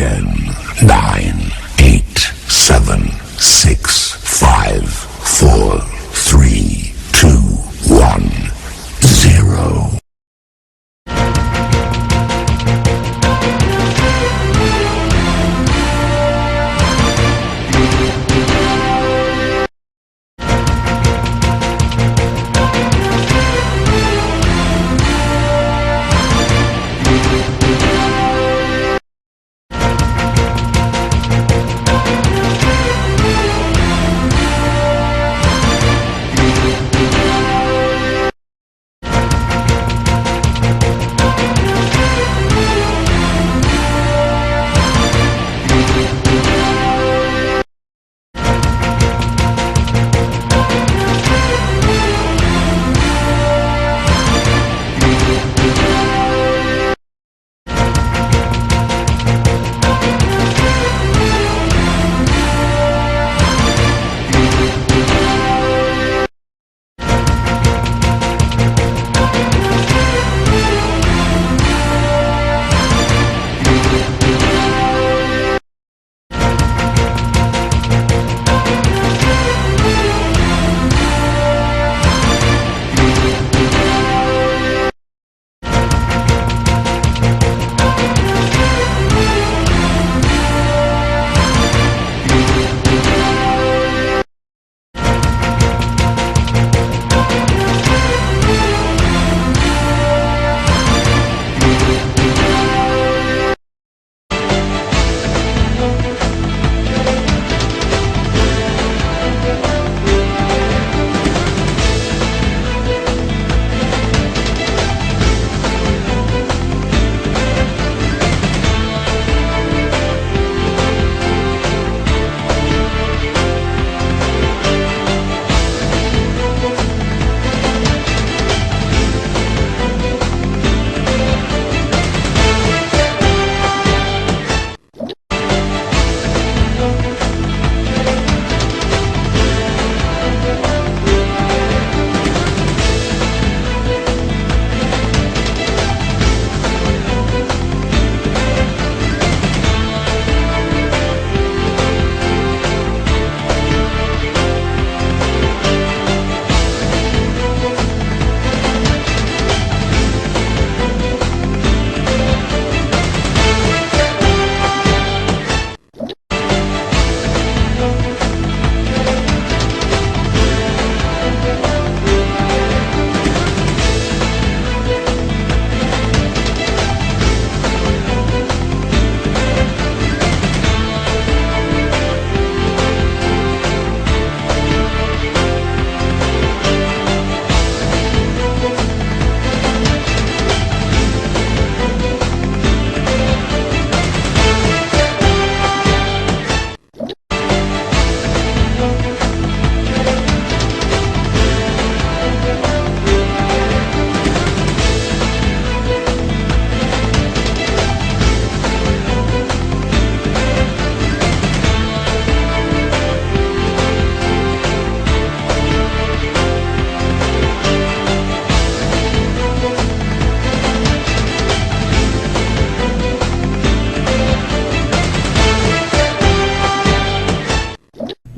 10, 9, 8, 7, 6, 5, 4, 3, 2, 1, 0.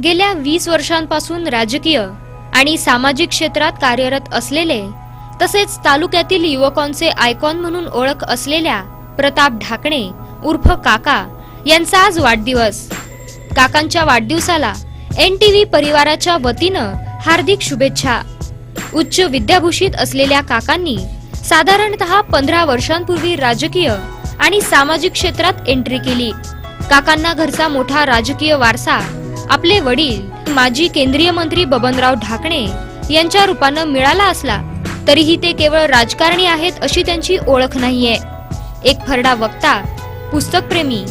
गेल्या 20 वर्षांपासून राजकीय आणि सामाजिक क्षेत्रात कार्यरत असलेले तसेच तालुक्यातील युवकांचे आयकॉन म्हणून ओळख असलेल्या प्रताप ढाकणे उर्फ काका यांचा आज वाढदिवस। काकांच्या वाढदिवसाला NTV परिवाराच्या वतीनं हार्दिक शुभेच्छा। उच्च विद्याभूषित असलेल्या काकांनी साधारणतः 15 वर्षांपूर्वी राजकीय आणि सामाजिक क्षेत्रात एंट्री केली। काकांना घरचा मोठा राजकीय वारसा आपले वडील माजी केंद्रीय मंत्री बबनराव ढाकणे यांच्या रूपानं मिळाला असला तरीही ते केवळ राजकारणी आहेत अशी त्यांची ओळख नाहीये। एक फरडा वक्ता, पुस्तक प्रेमी,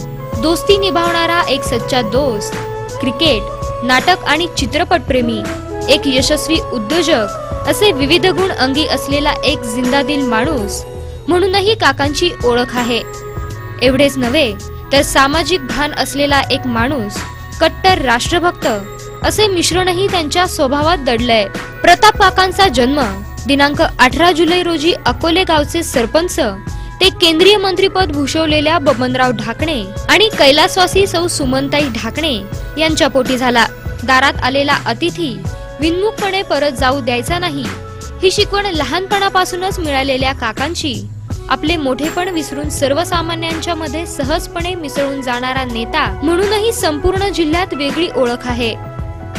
दोस्ती निभावणारा एक सच्चा दोस्त, क्रिकेट, नाटक आणि चित्रपट प्रेमी, एक यशस्वी उद्योजक असे विविध गुण अंगी असलेला एक जिंदादिल माणूस म्हणूनही काकांची ओळख आहे। एवढेच नव्हे तर सामाजिक भान असलेला एक माणूस, कट्टर राष्ट्रभक्त असे मिश्रणही त्यांच्या स्वभावात दडलंय। प्रताप काकांचा जन्म दिनांक 18 जुलै रोजी अकोले गावचे सरपंच ते केंद्रीय मंत्रीपद भूषवलेल्या बबनराव ढाकणे आणि कैलासवासी सौ सुमनताई ढाकणे यांच्या पोटी झाला. दारात आलेला अतिथी विनमुखपणे परत जाऊ द्यायचा नाही, ही शिकवण लहानपणापासूनच मिळालेल्या काकांची आपले मोठेपण विसरून सर्वसामान्यांच्या मध्ये सहजपणे मिसळून जाणारा नेता म्हणूनही संपूर्ण जिल्ह्यात वेगळी ओळख आहे.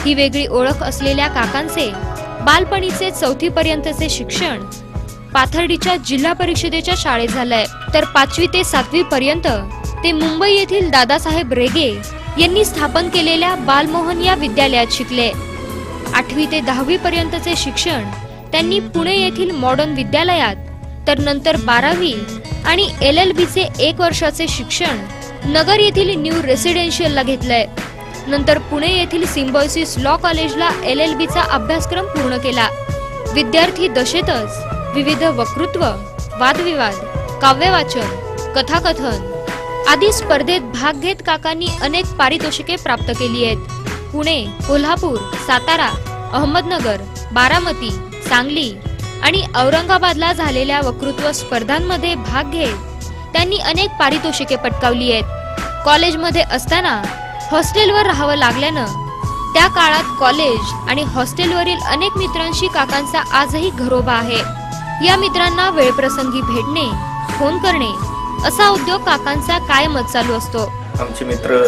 ही वेगळी ओळख असलेल्या काकांचे बालपणीचे 4थी पर्यंतचे शिक्षण पाथर्डीच्या जिल्हा परिषदेच्या शाळेत झालंय, तर 5वी ते 7वी पर्यंत ते मुंबई येथील दादासाहेब रेगे यांनी स्थापन केलेल्या बालमोहन या विद्यालयात शिकले. 8वी ते 10वी पर्यंतचे शिक्षण त्यांनी पुणे येथील मॉडर्न विद्यालयात, तर नंतर 12वी आणि LLB चे 1 वर्षाचे शिक्षण नगर येथील न्यू रेसिडेन्शियलला घेतलंय. नंतर पुणे येथील सिम्बायोसिस लॉ कॉलेजला LLB चा अभ्यासक्रम पूर्ण केला. विद्यार्थी दशेतच विविध वक्तृत्व, वादविवाद, काव्यवाचन, कथाकथन आदी स्पर्धेत भाग घेत काकांनी अनेक पारितोषिके प्राप्त केली आहेत. पुणे, कोल्हापूर, सातारा, अहमदनगर, बारामती, सांगली आणि औरंगाबादला झालेल्या वक्तृत्व स्पर्धांमध्ये भाग घेत त्यांनी अनेक पारितोषिके पटकावली आहेत. कॉलेजमध्ये असताना हॉस्टेलवर राहावं लागल्यानं त्या काळात कॉलेज आणि हॉस्टेलवरील अनेक मित्रांशी काकांचा आजही घरोबा आहे. या मित्रांना वेळप्रसंगी भेटणे, फोन करणे असा उद्योग काकांचा कायमच चालू असतो. आमचे मित्र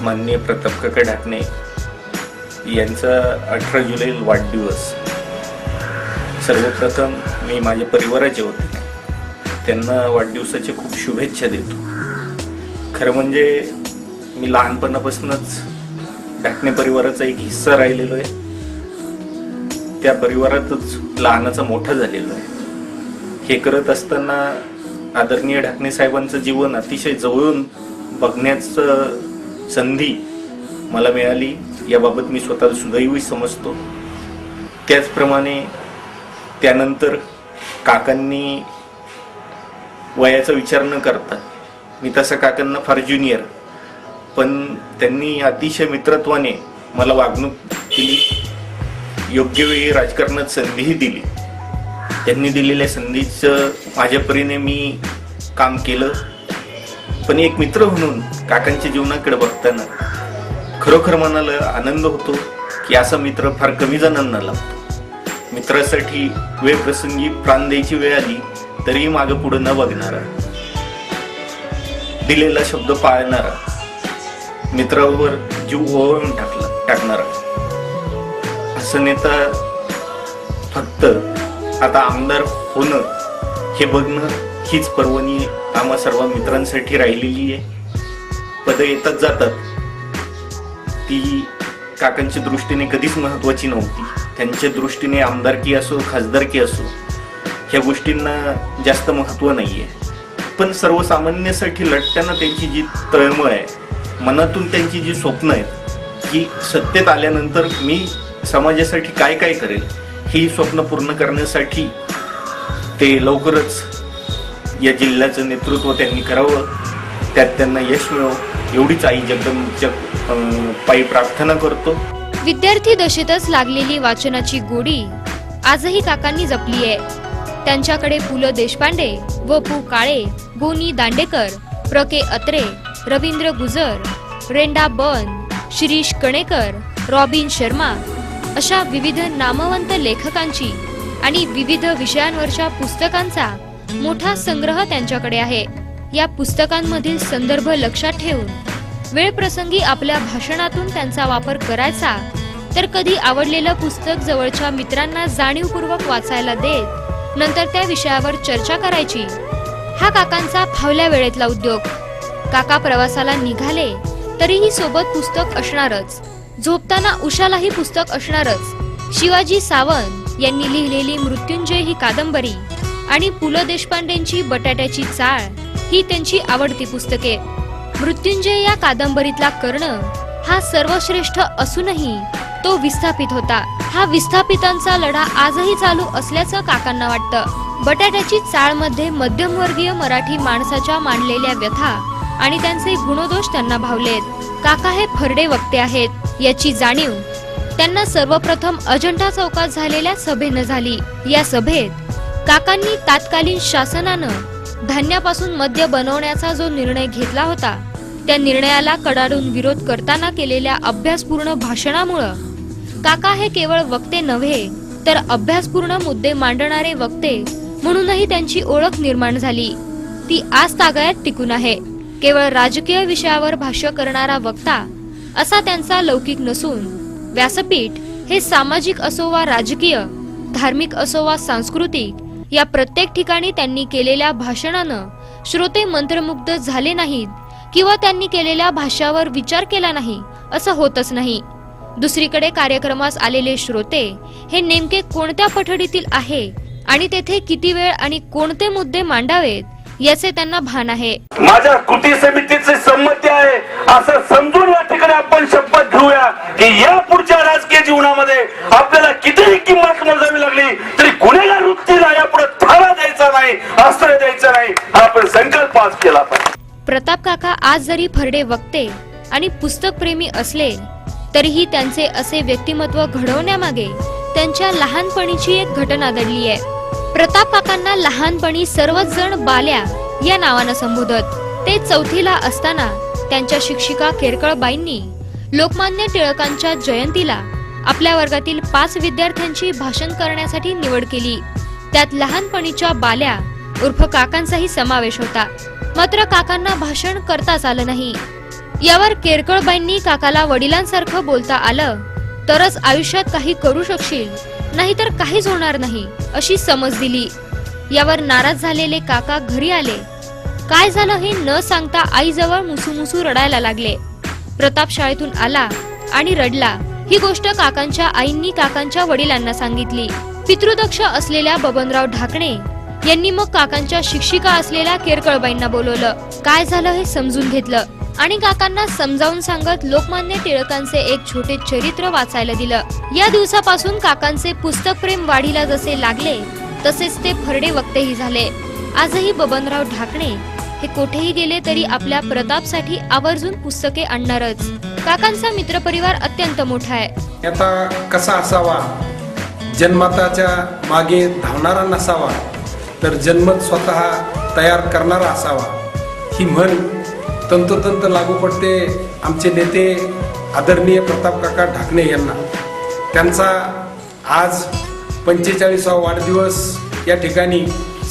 माननीय प्रताप काका ढाकणे यांचा 18 जुलै वाढदिवस. सर्वप्रथम मी माझ्या परिवाराचे वतीने त्यांना वाढदिवसाच्या खूप शुभेच्छा देतो. खरं म्हणजे मी लहानपणापासूनच ढाकणे परिवाराचा एक हिस्सा राहिलेलो आहे. त्या परिवारातच लहानाचा मोठा झालेलो आहे. हे करत असताना आदरणीय ढाकणे साहेबांचं जीवन अतिशय जवळून बघण्याचं संधी मला मिळाली, याबाबत मी स्वतःला सुदैवी समजतो. त्याचप्रमाणे त्यानंतर काकांनी वयाचा विचार न करता, मी तसा काकांना फार ज्युनियर, पण त्यांनी अतिशय मित्रत्वाने मला वागणूक दिली, योग्य वेळी राजकारणात संधीही दिली. त्यांनी दिलेल्या संधीचं माझ्या परीने मी काम केलं. पण एक मित्र म्हणून काकांच्या जीवनाकडे बघताना खरोखर मनाला आनंद होतो की असा मित्र फार कमी जणांना लाभतो. मित्रासाठी वेळ प्रसंगी प्राण द्यायची वेळ आली तरीही मागं पुढं न बघणारा, दिलेला शब्द पाळणारा, मित्रावर जीव ओवाळून टाकणारा असं नेता फक्त आता आमदार होणं हे बघणं हीच पर्वणी आम्हा सर्व मित्रांसाठी राहिलेली आहे. पदं येतात जातात, ती काकांच्या दृष्टीने कधीच महत्वाची नव्हती. त्यांच्या दृष्टीने आमदारकी असो, खासदारकी असो, ह्या गोष्टींना जास्त महत्व नाहीये. पण सर्वसामान्यासाठी लढताना त्यांची जी तळमळ आहे, मनातून त्यांची जी स्वप्न आहेत की सत्तेत आल्यानंतर मी समाजासाठी काय काय करेल, ही स्वप्न पूर्ण करण्यासाठी ते लवकरच या जिल्ह्याचं नेतृत्व त्यांनी करावं, त्यात त्यांना यश मिळो एवढीच आई जगदंबेच्या पायी प्रार्थना करतो. विद्यार्थी दशेतच लागलेली वाचनाची गोडी आजही काकांनी जपली आहे. त्यांच्याकडे पु ल देशपांडे, व पु काळे, गोनी दांडेकर, प्र के अत्रे, रवींद्र गुजर, रेंडा बन, शिरीष कणेकर, रॉबिन शर्मा अशा विविध नामवंत लेखकांची आणि विविध विषयांवरच्या पुस्तकांचा मोठा संग्रह त्यांच्याकडे आहे. या पुस्तकांमधील संदर्भ लक्षात ठेवून वेळ प्रसंगी आपल्या भाषणातून त्यांचा वापर करायचा, तर कधी आवडलेलं पुस्तक जवळच्या मित्रांना जाणीवपूर्वक वाचायला देत नंतर त्या विषयावर चर्चा करायची. हा काकांचा फावल्या वेळेतला उद्योग. काका प्रवासाला निघाले तरीही सोबत पुस्तक असणारच, झोपताना उशालाही पुस्तक असणारच. शिवाजी सावंत यांनी लिहिलेली मृत्युंजय ही कादंबरी आणि पु ल देशपांडेंची बटाट्याची चाळ ही त्यांची आवडती पुस्तके. मृत्युंजय या कादंबरीतला कर्ण हा सर्वश्रेष्ठ असूनही तो विस्थापित होता. हा विस्थापितांचा लढा आजही चालू असल्याचं काकांना वाटतं. बटाट्याची चाळ मध्ये मध्यमवर्गीय मराठी माणसाच्या मांडलेल्या व्यथा आणि त्यांचे गुणदोष त्यांना भावलेत. काका हे फरडे वक्ते आहेत याची जाणीव त्यांना सर्वप्रथम अजंठा चौकात झालेल्या सभेनं झाली. या सभेत काकांनी तात्कालीन शासनानं धान्यापासून मद्य बनवण्याचा जो निर्णय घेतला होता त्या निर्णयाला कडाडून विरोध करताना केलेल्या अभ्यासपूर्ण भाषणामुळे काका हे केवळ वक्ते नव्हे तर अभ्यासपूर्ण मुद्दे मांडणारे वक्ते म्हणूनही त्यांची ओळख निर्माण झाली. ती आज तागायत टिकून आहे. केवळ राजकीय विषयावर भाष्य करणारा वक्ता असा त्यांचा लौकिक नसून व्यासपीठ हे सामाजिक असो वा राजकीय, धार्मिक असो वा सांस्कृतिक या प्रत्येक ठिकाणी त्यांनी केलेल्या भाषणानं श्रोते मंत्रमुग्ध झाले नाहीत किंवा त्यांनी केलेल्या भाष्यावर विचार केला नाही असं होतच नाही. दुसरीकडे कार्यक्रमास आलेले श्रोते हे नेमके कोणत्या पठडीतील आहे आणि तेथे किती वेळ आणि कोणते मुद्दे मांडावेत याचे त्यांना भान आहे. माझ्या कृती समितीची संमती आहे असं समजून या ठिकाणी आपण शपथ घेऊया की या पुढच्या राजकीय जीवनामध्ये आपल्याला कितीही किंमत मोजावी लागली तरी गुन्हेगार वृत्तीला यापुढे थारा द्यायचा नाही, आश्रय द्यायचा नाही, आपण संकल्प आज केला पाहिजे. प्रताप काका आज जरी फरडे वक्ते आणि पुस्तक प्रेमी असले तरीही त्यांचे असे व्यक्तिमत्व घडवण्यामागे त्यांच्या लहानपणीची एक घटना दडली आहे. प्रताप काकांना लहानपणी सर्वच जण बाल्या या नावानं संबोधत. ते चौथीला असताना त्यांच्या शिक्षिका केरकळबाईंनी लोकमान्य टिळकांच्या जयंतीला आपल्या वर्गातील 5 विद्यार्थ्यांची भाषण करण्यासाठी निवड केली. त्यात लहानपणीच्या बाल्या उर्फ काकांचाही समावेश होता. मात्र काकांना भाषण करताच आलं नाही. यावर केरकळबाईंनी काकाला वडिलांसारखं बोलता आलं तरच आयुष्यात काही करू शकशील, नाहीतर काहीच होणार नाही अशी समज दिली. यावर नाराज झालेले काका घरी आले. काय झालं हे न सांगता आईजवळ मुसुमुसू रडायला लागले. प्रताप शाळेतून आला आणि रडला. ही गोष्ट काकांच्या आईंनी काकांच्या वडिलांना सांगितली. पितृदक्ष असलेल्या बबनराव ढाकणे यांनी मग काकांच्या शिक्षिका असलेल्या केरकळबाईंना बोलवलं. काय झालं हे समजून घेतलं आणि काकांना समजावून सांगत लोकमान्य टिळकांचे एक छोटे चरित्र वाचायला दिलं. या दिवसापासून काकांचे पुस्तक प्रेम वाढीला जसे लागले तसेच ते फरडे वक्तेही झाले. आजही बबनराव ढाकणे हे कुठेही गेले तरी आपल्या प्रतापसाठी आवर्जून पुस्तके आणणारच. काकांचा मित्रपरिवार अत्यंत मोठा आहे. आता कसा असावा, जन्मताच्या मागे धावणारा नसावा तर जन्मत स्वतः तयार करणारा असावा. ही म्हण तंतोतंत लागू पडते आमचे नेते आदरणीय प्रताप काका ढाकणे यांना. त्यांचा आज 45वा वाढदिवस या ठिकाणी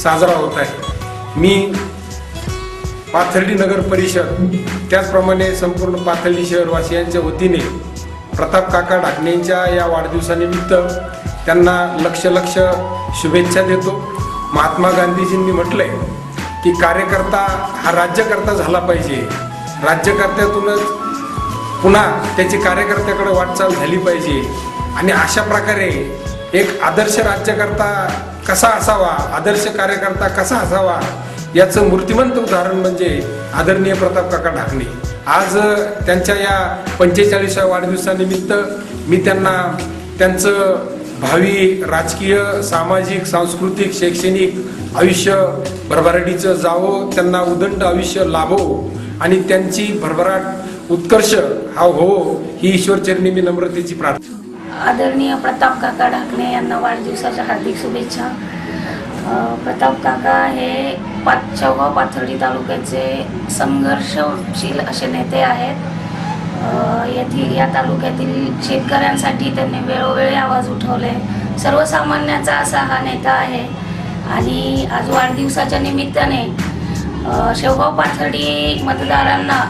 साजरा होत आहे. मी पाथर्डी नगर परिषद त्याचप्रमाणे संपूर्ण पाथर्डी शहरवासियांच्या वतीने प्रताप काका ढाकणेंच्या या वाढदिवसानिमित्त त्यांना लक्ष शुभेच्छा देतो. महात्मा गांधीजींनी म्हटलंय की कार्यकर्ता हा राज्यकर्ता झाला पाहिजे. राज्यकर्त्यातूनच पुन्हा त्याची कार्यकर्त्याकडे वाटचाल झाली पाहिजे आणि अशा प्रकारे एक आदर्श राज्यकर्ता कसा असावा, आदर्श कार्यकर्ता कसा असावा याचं मूर्तिमंत उदाहरण म्हणजे आदरणीय प्रताप काका ढाकणे. आज त्यांच्या या 45व्या वाढदिवसानिमित्त मी त्यांना त्यांचं भावी राजकीय, सामाजिक, सांस्कृतिक, शैक्षणिक आयुष्य भरभराटीचं जावो, त्यांना उदंड आयुष्य लाभो आणि त्यांची भरभराट उत्कर्ष हा हो ही ईश्वरचरणी मी नम्रतेची प्रार्थना. आदरणीय प्रताप काका ढाकणे यांना वाढदिवसाच्या हार्दिक शुभेच्छा. प्रताप काका हे शेवगाव पाथर्डी तालुक्याचे संघर्षशील असे नेते आहेत. या तालुक्यातील शेतकऱ्यांसाठी त्यांनी वेळोवेळी आवाज उठवले. सर्वसामान्याचा असा हा नेता आहे आणि आज वाढदिवसाच्या निमित्ताने शेवगाव पाथर्डी मतदारांना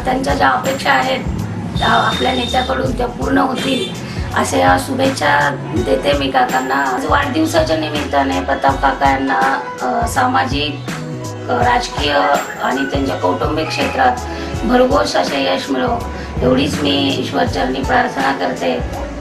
त्यांच्या ज्या अपेक्षा आहेत आपल्या नेत्याकडून त्या पूर्ण होतील असे शुभेच्छा देते मी काकांना. आज वाढदिवसाच्या निमित्ताने प्रताप काका यांना सामाजिक, राजकीय आणि त्यांच्या कौटुंबिक क्षेत्रात भरघोस असे यश मिळो एवढीच मी ईश्वरचरणी प्रार्थना करते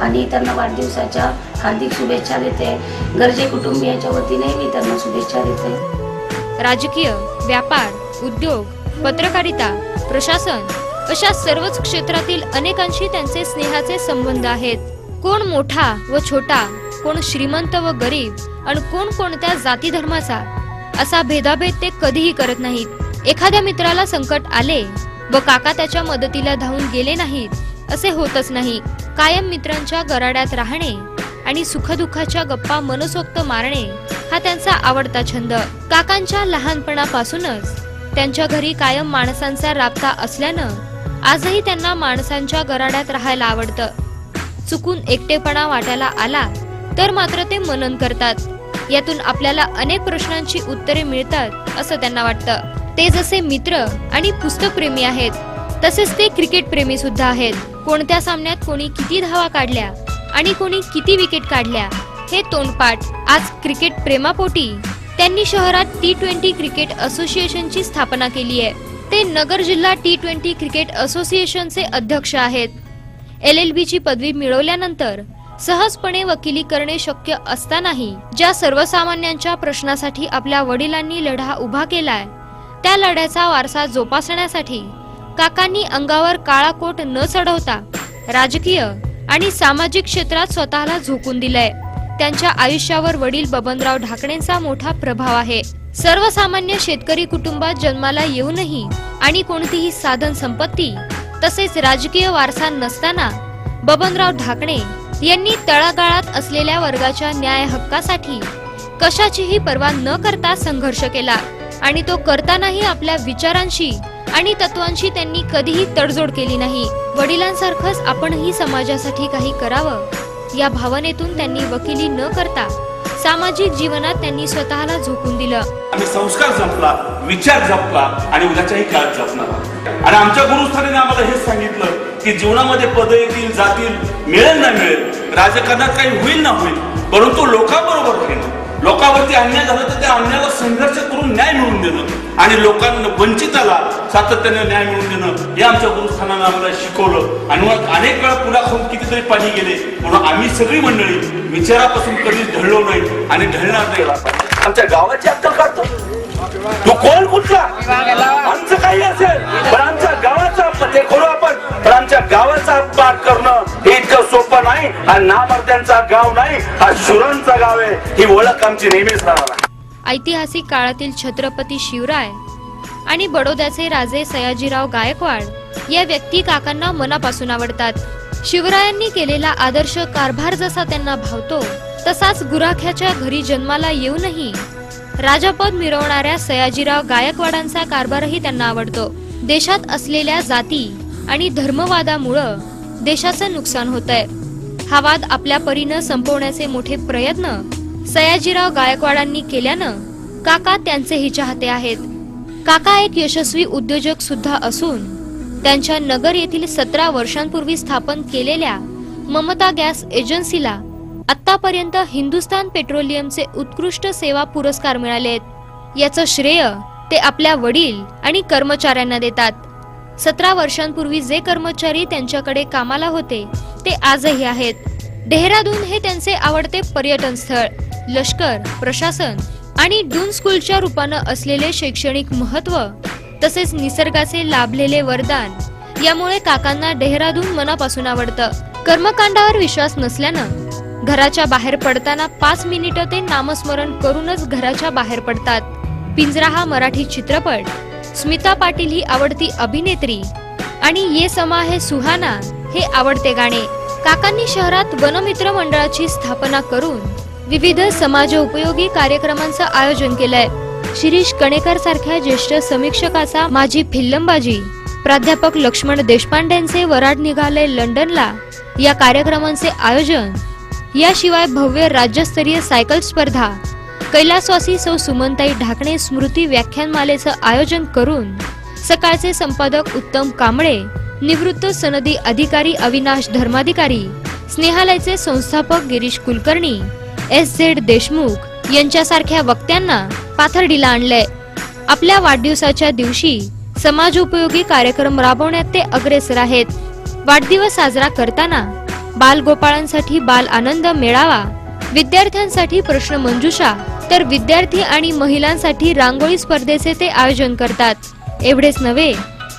आणि त्यांना वाढदिवसाच्या हार्दिक शुभेच्छा देते. गरजे कुटुंबियाच्या वतीने मी त्यांना शुभेच्छा देते. राजकीय, व्यापार, उद्योग, पत्रकारिता, प्रशासन अशा सर्वच क्षेत्रातील अनेकांशी त्यांचे स्नेहाचे संबंध आहेत. कोण मोठा व छोटा, कोण श्रीमंत व गरीब आणि कोण कोणत्या जाती धर्माचा असा भेदाभेद ते कधीही करत नाहीत. एखाद्या मित्राला संकट आले व काका त्याच्या मदतीला धावून गेले नाहीत असे होतच नाही. कायम मित्रांच्या गराड्यात राहणे आणि सुखदुःखाच्या गप्पा मनसोक्त मारणे हा त्यांचा आवडता छंद. काकांच्या लहानपणापासूनच त्यांच्या घरी कायम माणसांचा राबता असल्यानं आजही त्यांना माणसांच्या गराड्यात राहायला आवडतं. चुकून एकटेपणा वाटायला आला तर मात्र ते मनन करतात. यातून आपल्याला अनेक प्रश्नांची उत्तरे मिळतात असं त्यांना वाटतं. ते जसे मित्र आणि पुस्तकप्रेमी आहेत तसेच ते क्रिकेट प्रेमी सुद्धा आहेत. कोणत्या सामन्यात कोणी किती धावा काढल्या आणि कोणी किती विकेट काढल्या हे तोंडपाठ. आज क्रिकेट प्रेमापोटी त्यांनी शहरात T20 क्रिकेट असोसिएशनची स्थापना केली आहे. ते नगर जिल्हा T20 क्रिकेट असोसिएशनचे अध्यक्ष आहेत. LLB ची पदवी मिळवल्यानंतर सहजपणे वकिली करणे शक्य असतानाही ज्या सर्वसामान्यांच्या प्रश्नासाठी आपल्या वडिलांनी लढा उभा केलाय त्या लढ्याचा वारसा जोपासण्यासाठी काकांनी अंगावर काळा कोट न चढवता राजकीय आणि सामाजिक क्षेत्रात स्वतःला झोकून दिलंय. त्यांच्या आयुष्यावर वडील बबनराव ढाकणेंचा मोठा प्रभाव आहे. सर्वसामान्य शेतकरी कुटुंबात जन्माला येऊनही आणि कोणतीही साधन संपत्ती तसेच राजकीय वारसा नसताना बबनराव ढाकणे यांनी तळागाळात असलेल्या वर्गाच्या न्याय हक्कासाठी कशाचीही पर्वा न करता संघर्ष केला आणि तो करतानाही आपल्या विचारांशी आणि तत्वांशी त्यांनी कधीही तडजोड केली नाही. वडिलांसारखंच आपणही समाजासाठी काही करावं या भावनेतून त्यांनी वकिली न करता सामाजिक जीवनात त्यांनी स्वतःला झोकून दिलं. आम्ही संस्कार जपला, विचार जपला आणि उद्याच्याही काळात जपणार. आणि आमच्या गुरुस्थानाने आम्हाला हेच सांगितलं की जीवनामध्ये पद येतील, जातील, मिळेल ना मिळेल, राजकारणात काही होईल ना होईल, परंतु लोकांबरोबर राहणं, लोकांवरती अन्याय झाला तर त्या अन्यायाला संघर्ष करून न्याय मिळवून देणं आणि लोकांना वंचिताला सातत्याने न्याय मिळवून देणं हे आमच्या गुरुस्थानानं आम्हाला शिकवलं. आणि मग अनेक वेळा पुढा खाऊन कितीतरी पाणी गेले, म्हणून आम्ही सगळी मंडळी विचारापासून कधीच ढळलो नाही आणि ढळणार नाही. आमच्या गावाची अक्कल काढतो तू कोण कुठला आमचं काही असेल पण आमच्या गावाचा ते करू आपण, पण आमच्या गावाचा अपमान करणं हे इतकं सोपं नाही. हा नामर्द्यांचा गाव नाही, हा शूरांचा गाव आहे. ही ओळख आमची नेहमीच राहणार. ऐतिहासिक काळातील छत्रपती शिवराय आणि बडोद्याचे राजे सयाजीराव गायकवाड या व्यक्ती काकांना मनापासून आवडतात. शिवरायांनी केलेला आदर्श कारभार जसा त्यांना भावतो तसाच गुराख्याच्या घरी जन्माला येऊनही राजपद मिरवणाऱ्या सयाजीराव गायकवाडांचा कारभारही त्यांना आवडतो. देशात असलेल्या जाती आणि धर्मवादामुळं देशाचं नुकसान होतंय. हा वाद आपल्या परीनं संपवण्याचे मोठे प्रयत्न सयाजीराव गायकवाडांनी केल्यानं काका त्यांचेही चाहते आहेत. काका एक यशस्वी उद्योजक सुद्धा असून त्यांच्या नगर येथील 17 वर्षांपूर्वी स्थापन केलेल्या ममता गॅस एजन्सीला आतापर्यंत हिंदुस्तान पेट्रोलियमचे उत्कृष्ट सेवा पुरस्कार मिळालेत. याचं श्रेय ते आपल्या वडील आणि कर्मचाऱ्यांना देतात. 17 वर्षांपूर्वी जे कर्मचारी त्यांच्याकडे कामाला होते ते आजही आहेत. डेहराडून हे त्यांचे आवडते पर्यटन स्थळ. लष्कर, प्रशासन आणि डून स्कूलच्या रूपानं असलेले शैक्षणिक महत्व तसेच निसर्गाचे लाभलेले वरदान यामुळे काकांना डेहराडून मनापासून आवडतं. कर्मकांडावर विश्वास नसल्यानं घराच्या बाहेर पडताना 5 मिनिटं ते नामस्मरण करूनच घराच्या बाहेर पडतात. पिंजरा हा मराठी चित्रपट, स्मिता पाटील ही आवडती अभिनेत्री आणि ये समा है सुहाना हे आवडते गाणे. काकांनी शहरात वनमित्र मंडळाची स्थापना करून विविध समाजोपयोगी कार्यक्रमांचं आयोजन केलंय. शिरीष कणेकर सारख्या ज्येष्ठ समीक्षकाचा माझी फिल्लमबाजी, प्राध्यापक लक्ष्मण देशपांडेंचे वराड निघाले लंडनला या कार्यक्रमांचे आयोजन, याशिवाय भव्य राज्यस्तरीय सायकल स्पर्धा, कैलासवासी सौ सुमनताई ढाकणे स्मृती व्याख्यानमालेचं आयोजन करून सकाळचे संपादक उत्तम कांबळे, निवृत्त सनदी अधिकारी अविनाश धर्माधिकारी, स्नेहालयचे संस्थापक गिरीश कुलकर्णी, SZ देशमुख यांच्यासारख्या वक्त्यांना पाथर्डीला आणलंय. आपल्या वाढदिवसाच्या दिवशी समाजोपयोगी कार्यक्रम राबवण्यात ते अग्रेसर आहेत. वाढदिवस साजरा करताना बालगोपाळांसाठी बाल आनंद मेळावा, विद्यार्थ्यांसाठी प्रश्न मंजुषा तर विद्यार्थी आणि महिलांसाठी रांगोळी स्पर्धेचे ते आयोजन करतात. एवढेच नव्हे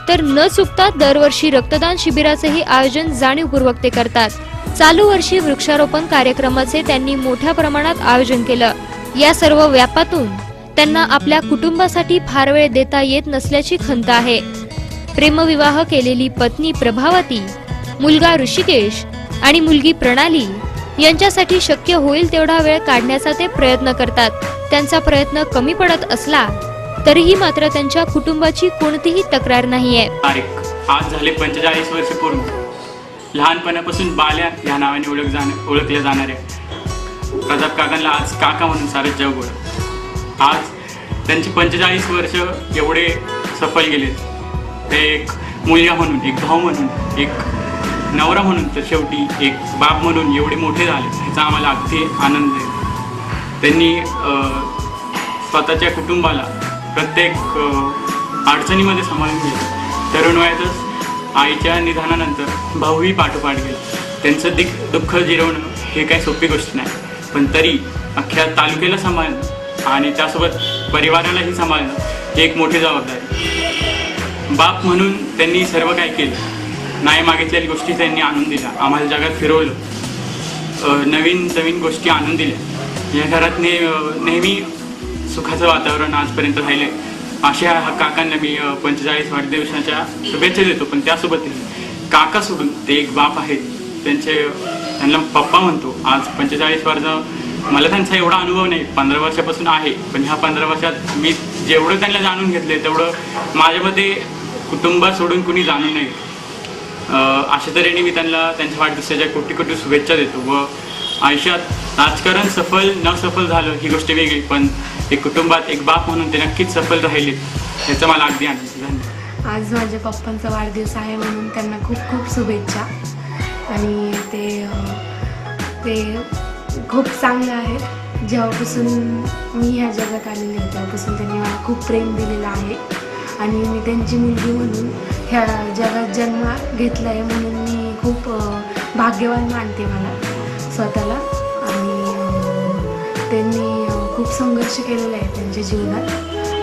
तर न चुकता दरवर्षी रक्तदान शिबिराचेही आयोजन जाणीवपूर्वक ते करतात. चालू वर्षी वृक्षारोपण कार्यक्रमाचे त्यांनी मोठ्या प्रमाणात आयोजन केलं. या सर्व व्यापातून त्यांना आपल्या कुटुंबासाठी फार वेळ देता येत नसल्याची खंत आहे. प्रेमविवाह केलेली पत्नी प्रभावती, मुलगा ऋषिकेश आणि मुलगी प्रणाली यांच्यासाठी शक्य होईल तेवढा वेळ काढण्याचा ते प्रयत्न करतात. त्यांचा प्रयत्न कमी पडत असला तरीही मात्र त्यांच्या कुटुंबाची कोणतीही तक्रार नाहीये. तारीख आज झाले 45 वर्ष पूर्ण. लहानपणापासून बाल्या या नावाने ओळखल्या जाणाऱ्या प्रताप काकांना आज काका म्हणून सारं जग ओळख. आज त्यांची 45 वर्ष एवढे सफल गेले. ते एक मुलगा म्हणून, एक भाऊ म्हणून, एक नवरा म्हणून, तर शेवटी एक बाप म्हणून एवढे मोठे झाले, ह्याचा आम्हाला अगदी आनंद आहे. त्यांनी स्वतःच्या कुटुंबाला प्रत्येक अडचणीमध्ये सांभाळून घेतलं. तरुण वयातच आईच्या निधनानंतर भाऊही पाठोपाठ गेला. त्यांचं दुःख जिरवणं हे काही सोपी गोष्ट नाही, पण तरी अख्ख्या तालुक्याला सांभाळणं आणि त्यासोबत परिवारालाही सांभाळणं ही एक मोठी जबाबदारी. बाप म्हणून त्यांनी सर्व काय केलं. नाही मागितलेल्या गोष्टी त्यांनी आणून दिल्या, आम्हाला जगात फिरवलं, नवीन नवीन गोष्टी आणून दिल्या. या घरात नेहमी सुखाचं वातावरण आजपर्यंत राहिले. अशा काकांना मी 45 वाढदिवसाच्या शुभेच्छा देतो. पण त्यासोबत काका सोडून ते एक बाप आहेत, त्यांना पप्पा म्हणतो. आज 45 वर्ष मला त्यांचा एवढा अनुभव नाही, 15 वर्षापासून आहे, पण ह्या 15 वर्षात मी जेवढं त्यांना जाणून घेतले तेवढं माझ्यामध्ये कुटुंबात सोडून कुणी जाणून नाही. अशा तऱ्हेने मी त्यांना त्यांच्या वाढदिवसाच्या कोटी कोटी शुभेच्छा देतो. व आयुष्यात राजकारण सफल न सफल झालं ही गोष्ट वेगळी, पण एक कुटुंबात एक बाप म्हणून ते नक्कीच सफल राहिले, याचा मला अगदी आनंद झाला. आज माझ्या पप्पांचा वाढदिवस आहे म्हणून त्यांना खूप खूप शुभेच्छा. आणि ते खूप चांगले आहेत. जेव्हापासून मी ह्या जगात आलेली आहे तेव्हापासून त्यांनी मला खूप प्रेम दिलेलं आहे. आणि मी त्यांची मुलगी म्हणून ह्या जगात जन्म घेतला आहे म्हणून मी खूप भाग्यवान मानते मला स्वतःला. आणि त्यांनी खूप संघर्ष केलेला आहे त्यांच्या जीवनात,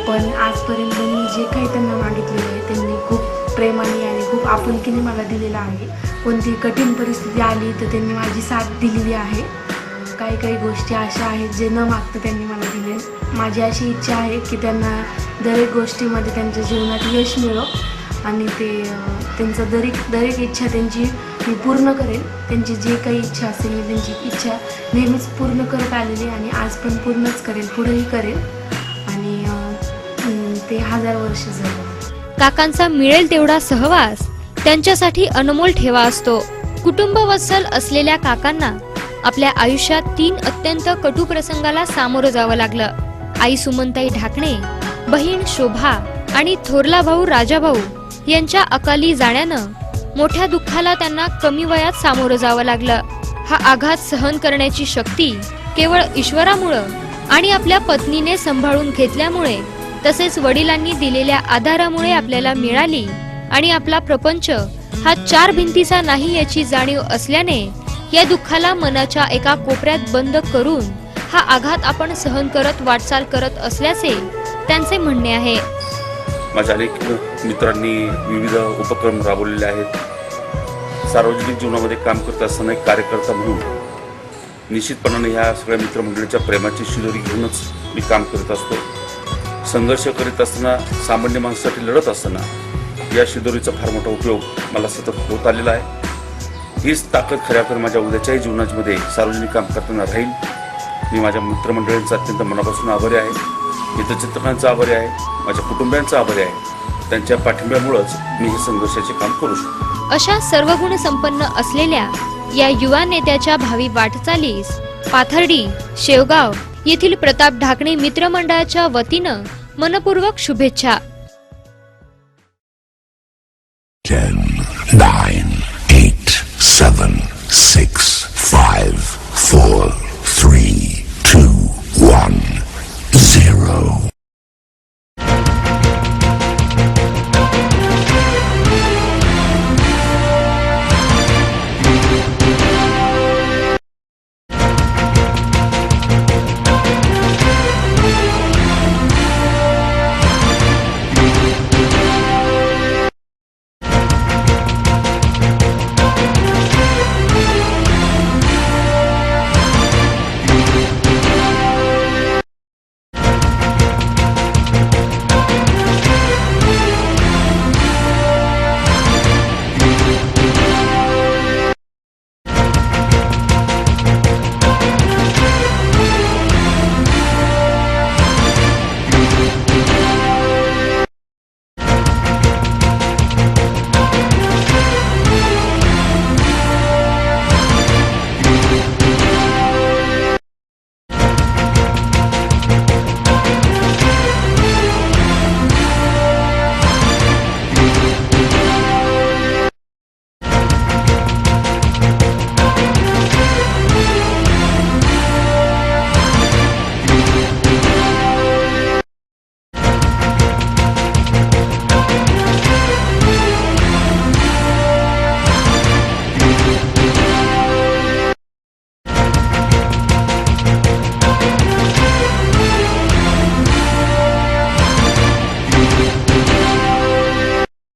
पण आजपर्यंत मी जे काही त्यांना मागितलेलं आहे त्यांनी खूप प्रेमाने आणि खूप आपुलकीने मला दिलेलं आहे. कोणती कठीण परिस्थिती आली तर त्यांनी माझी साथ दिलेली आहे. काही काही गोष्टी अशा आहेत जे न मागता त्यांनी मला दिले. माझी अशी इच्छा आहे की त्यांना दरेक गोष्टीमध्ये त्यांच्या जीवनात यश मिळो आणि ते त्यांचं दरेक इच्छा त्यांची मी पूर्ण करेल. त्यांची जे काही इच्छा असेल मी त्यांची इच्छा नेहमीच पूर्ण करत आलेली आणि आज पण पूर्णच करेल, पुढेही करेल. आणि ते 1000 वर्ष झालं. काकांचा मिळेल तेवढा सहवास त्यांच्यासाठी अनमोल ठेवा असतो. कुटुंबवत्सल असलेल्या काकांना आपल्या आयुष्यात 3 अत्यंत कटू प्रसंगाला सामोरं जावं लागलं. आई सुमनताई ढाकणे, बहीण शोभा आणि थोरला भाऊ राजाभाऊ यांच्या अकाली जाण्यानं मोठ्या दुःखाला त्यांना कमी वयात सामोरं जावं लागलं. हा आघात सहन करण्याची शक्ती केवळ ईश्वरामुळं आणि आपल्या पत्नीने सांभाळून घेतल्यामुळे तसेच वडिलांनी दिलेल्या आधारामुळे आपल्याला मिळाली. आणि आपला प्रपंच हा 4 भिंतीचा नाही याची जाणीव असल्याने या दुःखाला मनाच्या एका कोपऱ्यात बंद करून हा आघात आपण सहन करत वाटचाल करत असल्याचे त्यांचे म्हणणे आहे. माझ्या अनेक मित्रांनी विविध उपक्रम राबवलेले आहेत. सार्वजनिक जीवनामध्ये काम करत असताना एक कार्यकर्ता म्हणून निश्चितपणाने ह्या सगळ्या मित्रमंडळीच्या प्रेमाची शिदोरी घेऊनच मी काम करत असतो. संघर्ष करीत असताना, सामान्य माणसासाठी लढत असताना या शिदोरीचा फार मोठा उपयोग मला सतत होत आलेला आहे. हीच ताकद खऱ्या अर्थाने माझ्या उद्याच्याही जीवनामध्ये सार्वजनिक काम करताना राहील. मी माझ्या मित्रमंडळींचा अत्यंत मनापासून आभारी आहे, हितचिंतकांचा आभारी आहे, माझ्या कुटुंबियांचा आभारी आहे. त्यांच्या पाठिंब्यामुळेच मी हे संघर्षाचे काम करू शकतो. अशा सर्व गुण संपन्न असलेल्या या युवा नेत्याच्या भावी वाटचालीस पाथर्डी, शेवगाव येथील प्रताप ढाकणे मित्रमंडळाच्या वतीनं मनपूर्वक शुभेच्छा. 10, 9, 8, 7, 6, 5, 4, 3, 2, 1, 0.